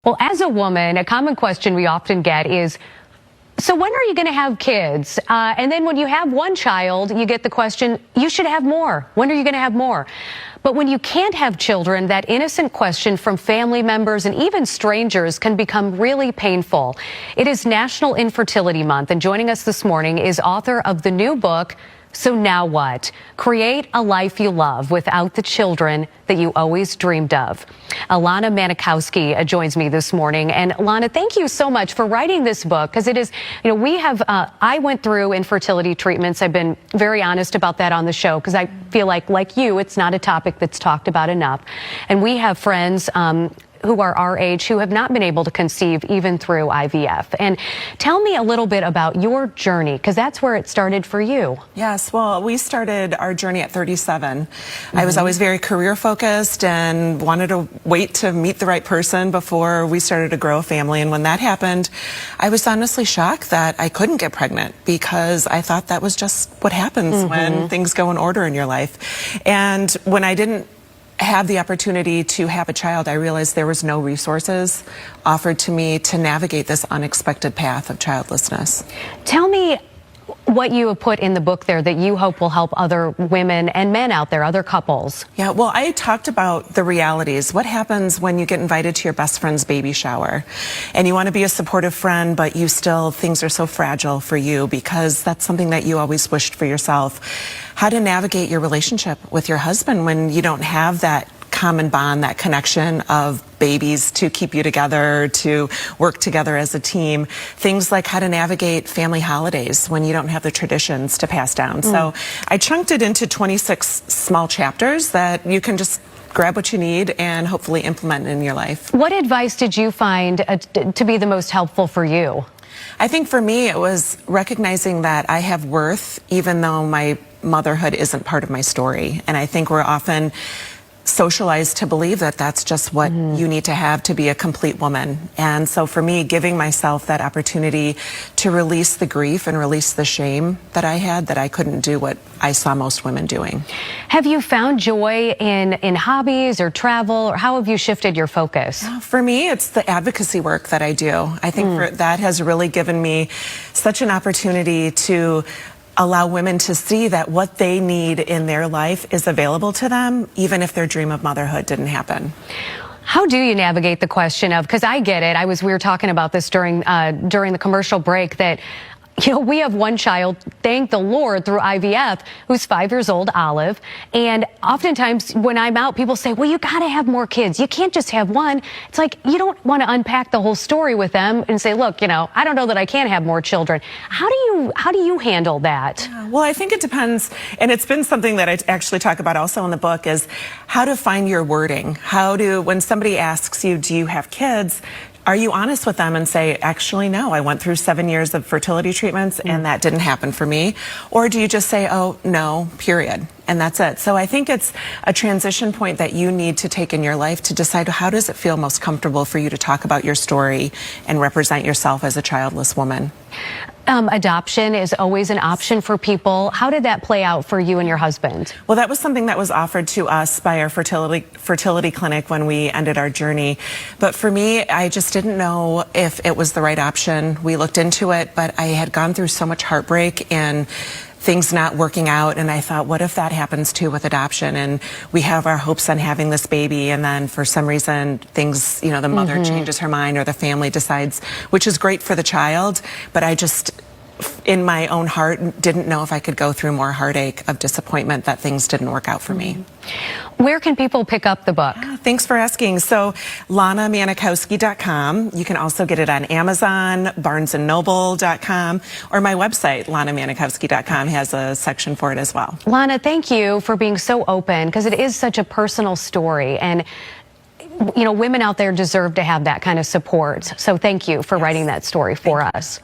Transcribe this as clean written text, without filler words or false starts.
Well, as a woman, a common question we often get is, so when are you going to have kids? And then when you have one child, you get the question, you should have more. When are you going to have more? But when you can't have children, that innocent question from family members and even strangers can become really painful. It is National Infertility Month, and joining us this morning is author of the new book, So Now What? Create a Life You Love Without the Children That You Always Dreamed Of. Lana Manikowski joins me this morning. And Lana, thank you so much for writing this book, because it is, I went through infertility treatments. I've been very honest about that on the show, because I feel like you, it's not a topic that's talked about enough. And we have friends who are our age who have not been able to conceive even through IVF. And tell me a little bit about your journey, because that's where it started for you. Yes, well, we started our journey at 37. I was always very career focused and wanted to wait to meet the right person before we started to grow a family. And when that happened, I was honestly shocked that I couldn't get pregnant, because I thought that was just what happens when things go in order in your life. And when I didn't have the opportunity to have a child, I realized there was no resources offered to me to navigate this unexpected path of childlessness. Tell me what you have put in the book there that you hope will help other women and men out there, other couples. Yeah, well, I talked about the realities. What happens when you get invited to your best friend's baby shower and you want to be a supportive friend, but things are so fragile for you because that's something that you always wished for yourself. How to navigate your relationship with your husband when you don't have that common bond, that connection of babies to keep you together, to work together as a team. Things like how to navigate family holidays when you don't have the traditions to pass down. So I chunked it into 26 small chapters that you can just grab what you need and hopefully implement in your life. What advice did you find to be the most helpful for you? I think for me it was recognizing that I have worth even though my motherhood isn't part of my story. And I think we're often socialized to believe that that's just what you need to have to be a complete woman. And so for me, giving myself that opportunity to release the grief and release the shame that I had, that I couldn't do what I saw most women doing. Have you found joy in hobbies or travel, or how have you shifted your focus? For me, it's the advocacy work that I do. I think that has really given me such an opportunity to allow women to see that what they need in their life is available to them, even if their dream of motherhood didn't happen. How do you navigate the question of, because I get it, we were talking about this during the commercial break, that we have one child, thank the Lord, through IVF, who's 5 years old, Olive. And oftentimes when I'm out, people say, well, you got to have more kids. You can't just have one. It's like, you don't want to unpack the whole story with them and say, look, I don't know that I can have more children. How do you handle that? Well, I think it depends. And it's been something that I actually talk about also in the book, is how to find your wording. When somebody asks you, do you have kids? Are you honest with them and say, actually, no, I went through 7 years of fertility treatments and that didn't happen for me? Or do you just say, oh, no, period, and that's it? So I think it's a transition point that you need to take in your life to decide, how does it feel most comfortable for you to talk about your story and represent yourself as a childless woman? Adoption is always an option for people. How did that play out for you and your husband? Well, that was something that was offered to us by our fertility clinic when we ended our journey. But for me, I just didn't know if it was the right option. We looked into it, but I had gone through so much heartbreak and things not working out, and I thought, what if that happens too with adoption? And we have our hopes on having this baby, and then for some reason things, the mother changes her mind, or the family decides, which is great for the child, but I just, in my own heart, didn't know if I could go through more heartache of disappointment that things didn't work out for me. Where can people pick up the book? Thanks for asking. So, LanaManikowski.com. You can also get it on Amazon, BarnesandNoble.com, or my website, LanaManikowski.com, has a section for it as well. Lana, thank you for being so open, because it is such a personal story, and women out there deserve to have that kind of support. So thank you for writing that story for us.